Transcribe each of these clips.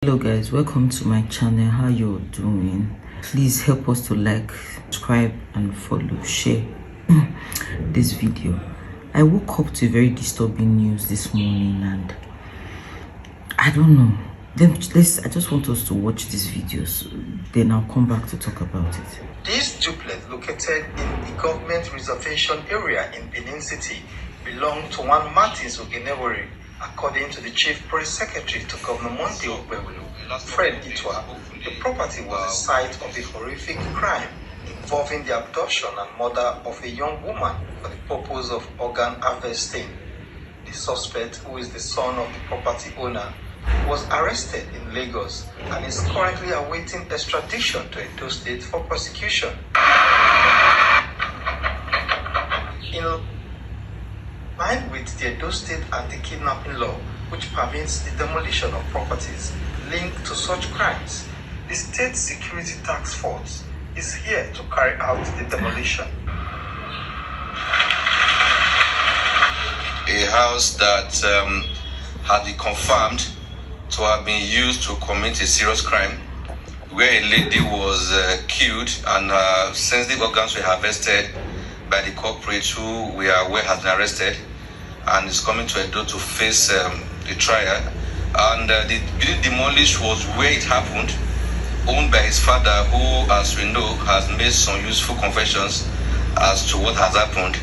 Hello guys, welcome to my channel. How you doing? Please help us to like, subscribe and follow, share this video. I woke up to very disturbing news this morning and I don't know. I just want us to watch these videos, then I'll come back to talk about it. This duplex, located in the government reservation area in Benin City, belonged to one Martins Ogenewori, according to the chief press secretary to Governor Monday Okpebholo, Fred Itwa. The property was the site of a horrific crime involving the abduction and murder of a young woman for the purpose of organ harvesting. The suspect, who is the son of the property owner, was arrested in Lagos and is currently awaiting extradition to Edo State for prosecution. In line with the Edo State anti-kidnapping law, which permits the demolition of properties linked to such crimes, the State Security Task Force is here to carry out the demolition. A house that had been confirmed to have been used to commit a serious crime, where a lady was killed and sensitive organs were harvested by the culprit, who we are aware has been arrested and is coming to Edo to face the trial. And the building demolished was where it happened, owned by his father, who, as we know, has made some useful confessions as to what has happened.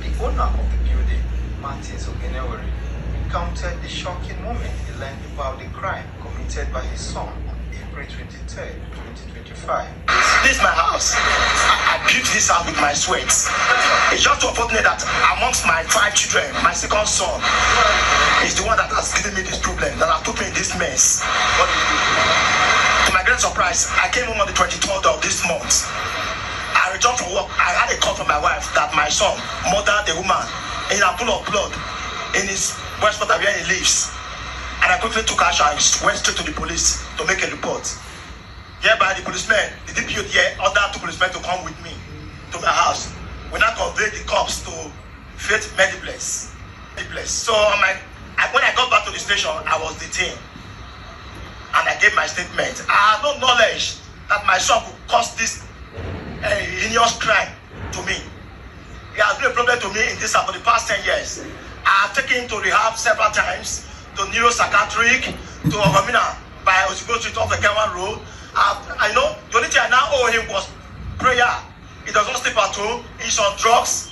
The owner of the building, Martins Ogenewori, recounted the shocking moment he learned about the crime committed by his son on April 23, 2025. This is my house. I built this house with my sweat. It's just so unfortunate that amongst my 5 children, my second son is the one that has given me this problem, that has put me in this mess. But to my great surprise, I came home on the 23rd of this month. I returned from work. I had a call from my wife that my son murdered a woman in a pool of blood in his west part where he lives. And I quickly took action. I went straight to the police to make a report. Hereby, the policemen, the DPO here ordered 2 policemen to come with me to my house. We now conveyed the cops to Faith Mediplex. So when I got back to the station, I was detained. And I gave my statement. I had no knowledge that my son could cause this heinous crime to me. He has been a problem to me in this house for the past 10 years. I have taken him to rehab several times, to neuropsychiatric, to Ogomina by Oshigo Street off the Kenwan Road. I know the only thing I now owe him was prayer. He does not sleep at home. He's on drugs.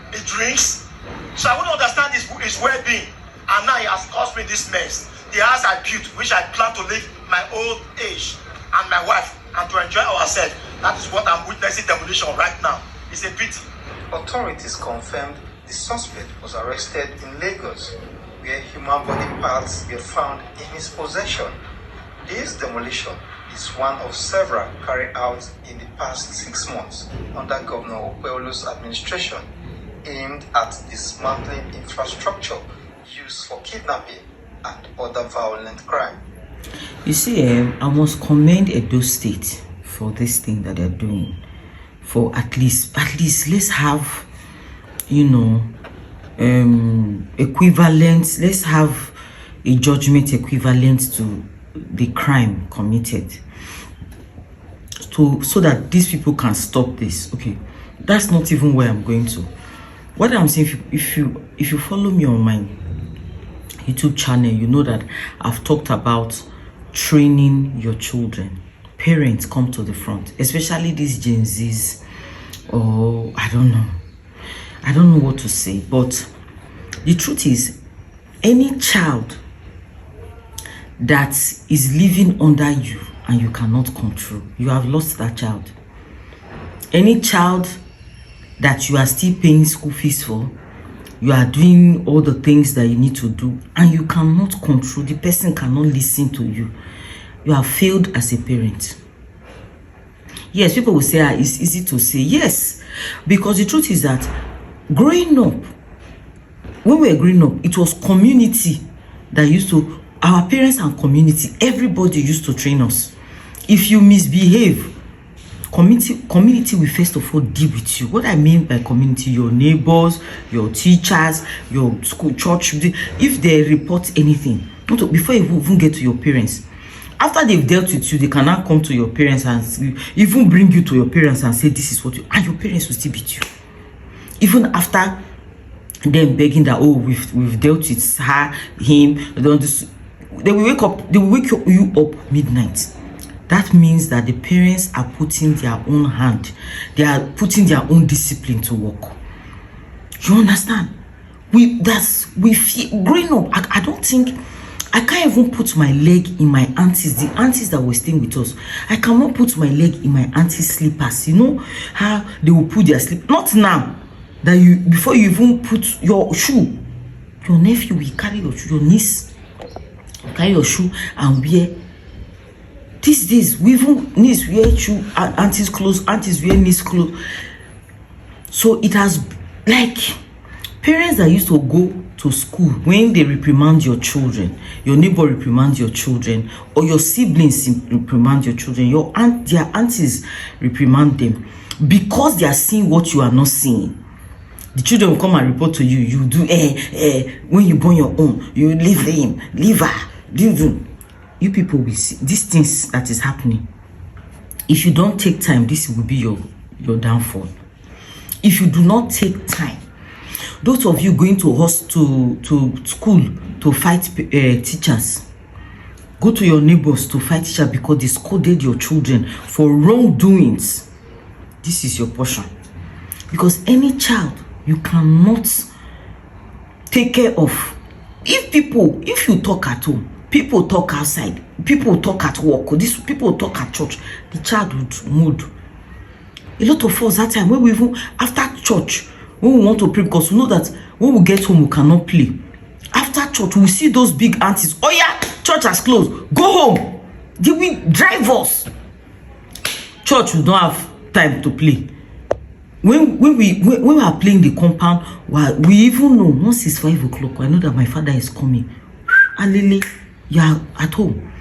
He drinks. So I wouldn't understand his well-being. And now he has caused me this mess. The house I built, which I plan to live my old age and my wife and to enjoy ourselves. That is what I'm witnessing demolition right now. It's a pity. Authorities confirmed the suspect was arrested in Lagos, where human body parts were found in his possession. This demolition is one of several carried out in the past 6 months under Governor Okpebholo's administration, aimed at dismantling infrastructure used for kidnapping and other violent crime. You see, I must commend Edo State for this thing that they're doing. For at least let's have, equivalent. Let's have a judgment equivalent to the crime committed, so that these people can stop this. Okay, that's not even where I'm going to. What I'm saying, if you follow me on my YouTube channel, you know that I've talked about training your children. Parents, come to the front, especially these Gen Zs. Oh, I don't know what to say, but the truth is, any child that is living under you and you cannot control, you have lost that child. Any child that you are still paying school fees for, you are doing all the things that you need to do and you cannot control, the person cannot listen to you, you have failed as a parent. Yes, people will say, it's easy to say. Yes, because the truth is that growing up, when we were growing up, it was community that used to, our parents and community, everybody used to train us. If you misbehave, community will first of all deal with you. What I mean by community, your neighbors, your teachers, your school, church, if they report anything, before you even get to your parents. after they've dealt with you, they can now come to your parents and even bring you to your parents and say, this is what you, and your parents will still beat you. Even after them begging that, oh, we've dealt with her, him, they will wake you up midnight. That means that the parents are putting their own hand, they are putting their own discipline to work. You understand? We feel growing up. I don't think I can't even put my leg in my aunties, the aunties that were staying with us. I cannot put my leg in my auntie's slippers. You know how they will put their slip. Not now that you, before you even put your shoe, your nephew will carry your shoe, your niece carry your shoe and wear. These days, we even niece wear shoe, aunties clothes, aunties wear niece clothes. So it has, like, parents that used to go to school, when they reprimand your children, your neighbor reprimands your children, or your siblings reprimand your children, their aunties reprimand them, because they are seeing what you are not seeing. The children will come and report to you. You do when you born your own, you leave him, leave her, you people will see these things that is happening. If you don't take time, this will be your downfall. If you do not take time, those of you going to school to fight teachers, go to your neighbors to fight teachers because they scolded your children for wrongdoings. This is your portion. Because any child you cannot take care of. If you talk at home, people talk outside, people talk at work, these people talk at church, the child would mood. A lot of us that time, when we even after church, when we want to pray, because we know that when we get home we cannot play. After church we see those big aunties, oh yeah, church has closed, go home. They will drive us. Church, we don't have time to play. When we are playing the compound, we even know once it's 5 o'clock, I know that my father is coming. And Lily, you are at home.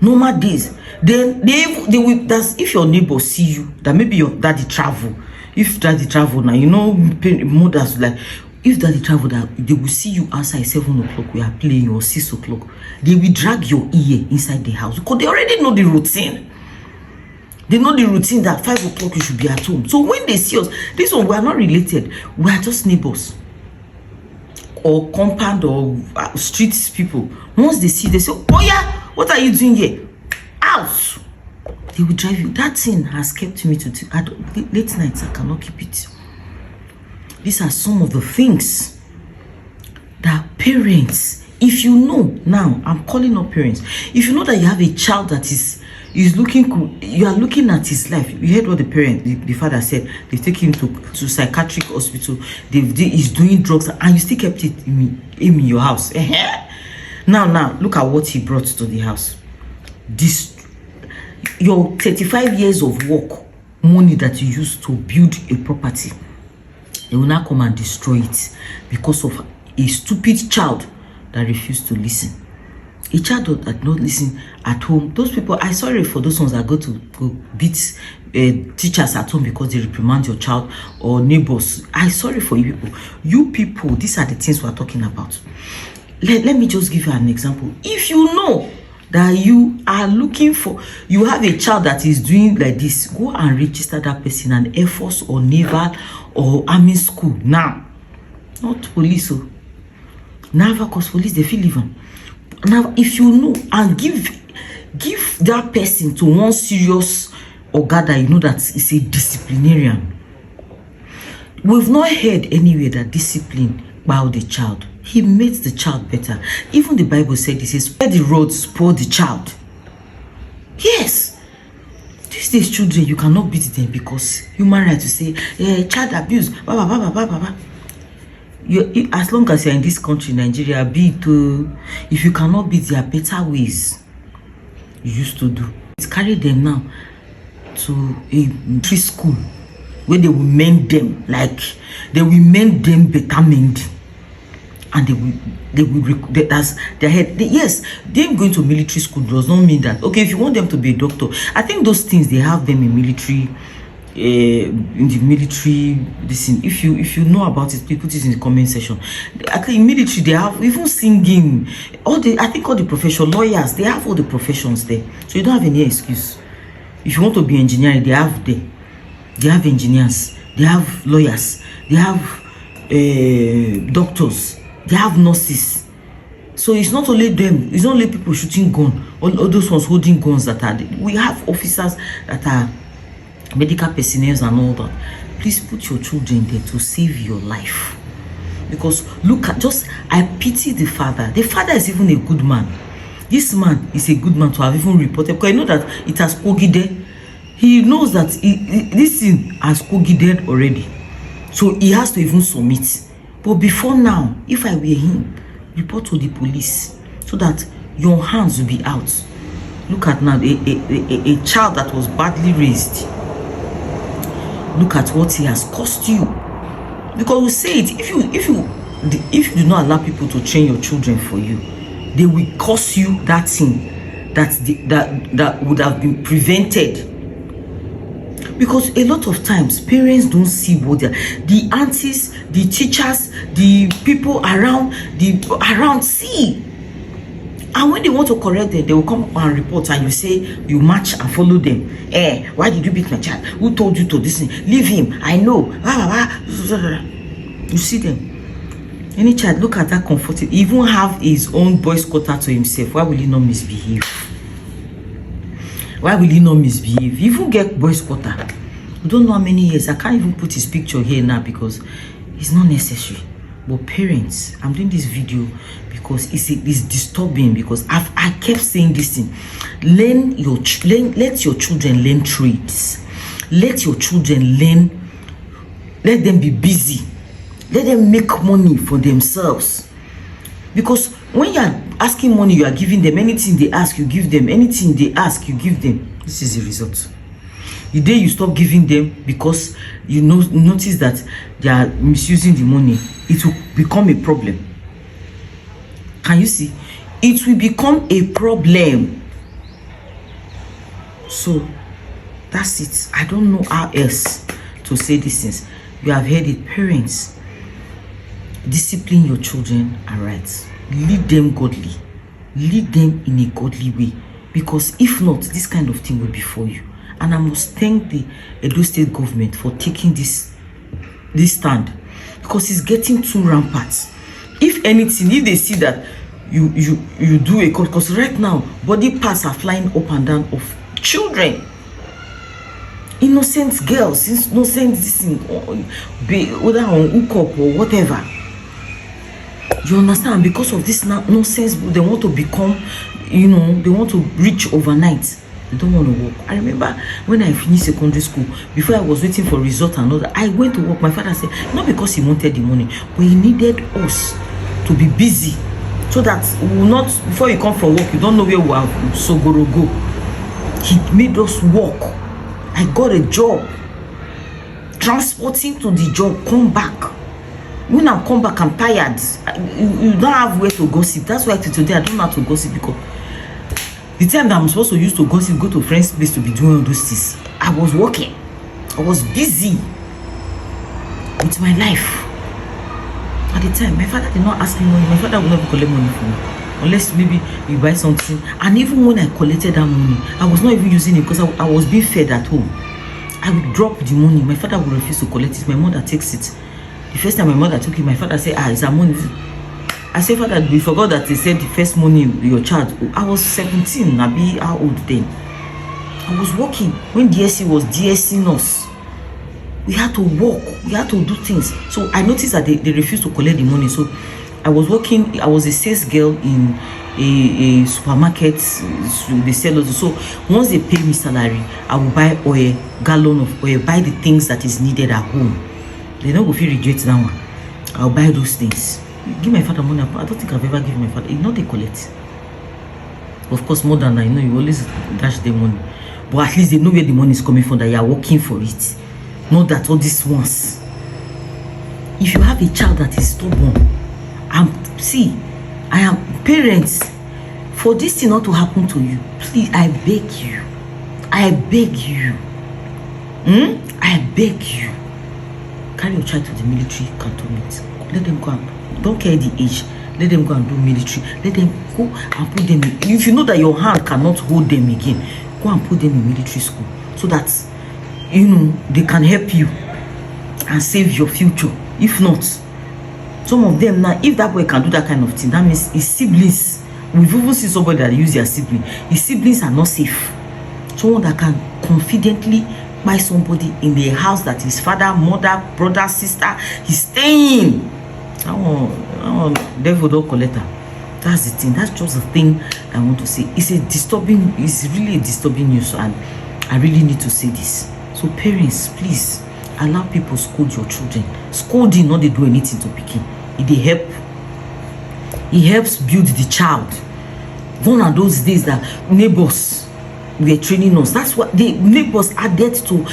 Normal days, then they will. That's if your neighbor see you, that maybe your daddy travel. If daddy travel now, you know, mothers like, if daddy travel, that they will see you outside 7 o'clock. We are playing, or 6 o'clock. They will drag your ear inside the house because they already know the routine. They know the routine that 5 o'clock you should be at home. So when they see us, this one, we are not related. We are just neighbors or compound or street people. Once they see, they say, oh yeah, what are you doing here? Out. They will drive you. That thing has kept me to late nights. I cannot keep it. These are some of the things that parents, if you know, now I'm calling up parents, if you know that you have a child that is looking, you are looking at his life. You heard what the father said. They take him to psychiatric hospital. He's doing drugs, and you still kept it in your house. Now look at what he brought to the house. Your 35 years of work, money that you used to build a property, they will now come and destroy it because of a stupid child that refused to listen. A child that not listen at home. Those people, I'm sorry for those ones that go beat teachers at home because they reprimand your child, or neighbors. I'm sorry for you people. You people, these are the things we're talking about. Let me just give you an example. If you know that you are looking for, you have a child that is doing like this, go and register that person in Air Force or Naval or Army school now. Not police. Naval, because police, they feel even. Now, if you know, and give that person to one serious oga that you know that is a disciplinarian. We've not heard anywhere that discipline bowed the child. He makes the child better. Even the Bible said, it says, spare the road, spoil the child. Yes. These days, children, you cannot beat them because human rights to say, child abuse, blah, blah, blah, blah, blah, blah. As long as you're in this country, Nigeria, if you cannot beat, there are better ways you used to do. Carry them now to a tree school where they will mend them, like they will mend them better mend, and they will that's their head. Yes, them going to military school does not mean that, okay, if you want them to be a doctor, I think those things they have them in military in the military. Listen, if you know about it, please put it in the comment section. Actually, in military they have even singing. I think all the profession, lawyers, they have all the professions there, so you don't have any excuse. If you want to be engineering, they have engineers, they have lawyers, they have doctors, they have nurses. So it's not only them, it's not only people shooting gun, all those ones holding guns that are there. We have officers that are medical personnel and all that. Please put your children there to save your life. Because look at, I pity the father. The father is even a good man. This man is a good man to have even reported, because I know that it has kogide. He knows that this thing has kogide already, so he has to even submit. But before now, if I were him, report to the police so that your hands will be out. Look at now, a child that was badly raised. Look at what he has cost you. Because we say it, if you do not allow people to train your children for you, they will cost you that thing that would have been prevented. Because a lot of times parents don't see what the aunties, the teachers, the people around see. And when they want to correct them, they will come and report, and you say you match and follow them. Why did you beat my child? Who told you to listen? Leave him. I know. You see them. Any child, look at that comforting. He even have his own boys' quarter to himself. Why will he not misbehave? Why will he not misbehave? He even get boys' quarter. We don't know how many years. I can't even put his picture here now because it's not necessary. But parents, I'm doing this video because it's disturbing, because I kept saying this thing. Let your children learn trades. Let your children learn. Let them be busy. Let them make money for themselves. Because when you are asking money, you are giving them. Anything they ask, you give them. Anything they ask, you give them. This is the result. The day you stop giving them because you notice that they are misusing the money, it will become a problem. Can you see? It will become a problem. So that's it. I don't know how else to say these things. You have heard it. Parents, discipline your children aright. Lead them godly. Lead them in a godly way. Because if not, this kind of thing will be for you. And I must thank the Edo State government for taking this stand, because it's getting too rampant. If anything, if they see that you do a call, because right now body parts are flying up and down of children, innocent girls, innocent this thing, whether on hook up or whatever. You understand? Because of this nonsense, they want to become, they want to reach overnight. They don't want to work. I remember when I finished secondary school, before I was waiting for result and all that, I went to work. My father said, not because he wanted the money, but he needed us to be busy, so that we will not, before you come from work, you don't know where we are, so go. He made us work. I got a job, transporting to the job, come back. When I come back, I'm tired. You don't have where to gossip. That's why today I don't know how to gossip, because the time that I'm supposed to use to gossip, go to a friend's place to be doing all those things, I was working. I was busy with my life. At the time, my father did not ask me money. My father would never collect money from me, unless maybe we buy something. And even when I collected that money, I was not even using it, because I was being fed at home. I would drop the money. My father would refuse to collect it. My mother takes it. The first time my mother took it, my father said, it's our money. I said, Father, we forgot that they said the first money your child. I was 17. I be how old then? I was working when DSC was DSC nurse. We had to work. We had to do things. So I noticed that they refused to collect the money. So I was working. I was a sales girl in a supermarket. They sell us. So once they pay me salary, I will buy oil, gallon of oil, buy the things that is needed at home. They don't go feel reject that one. I'll buy those things. Give my father money. I don't think I've ever given my father. Not they collect. Of course, more than that, you always dash the money. But at least they know where the money is coming from, that you are working for it. Not that all this once. If you have a child that is stubborn, I am parents, for this thing not to happen to you, please, I beg you. I beg you, carry your child to the military cantonment. Let them go and, don't care the age, let them go and do military. Let them go and put them in, if you know that your hand cannot hold them again, go and put them in military school, so that they can help you and save your future. If not, some of them now, if that boy can do that kind of thing, that means his siblings, we've even seen somebody that use their sibling, his siblings are not safe. Someone that can confidently buy somebody in the house that his father, mother, brother, sister is staying. That one devil don't collect her. That's the thing. That's just the thing I want to say. It's really a disturbing news, and I really need to say this. So parents, please allow people scold your children. Scolding, not they do anything to pikin. It helps build the child. One of those days that neighbors were training us. That's what the neighbors added to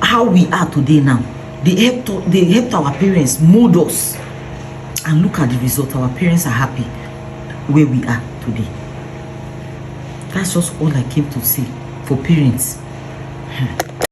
how we are today now. They helped our parents mold us. And look at the result. Our parents are happy where we are today. That's just all I came to say for parents.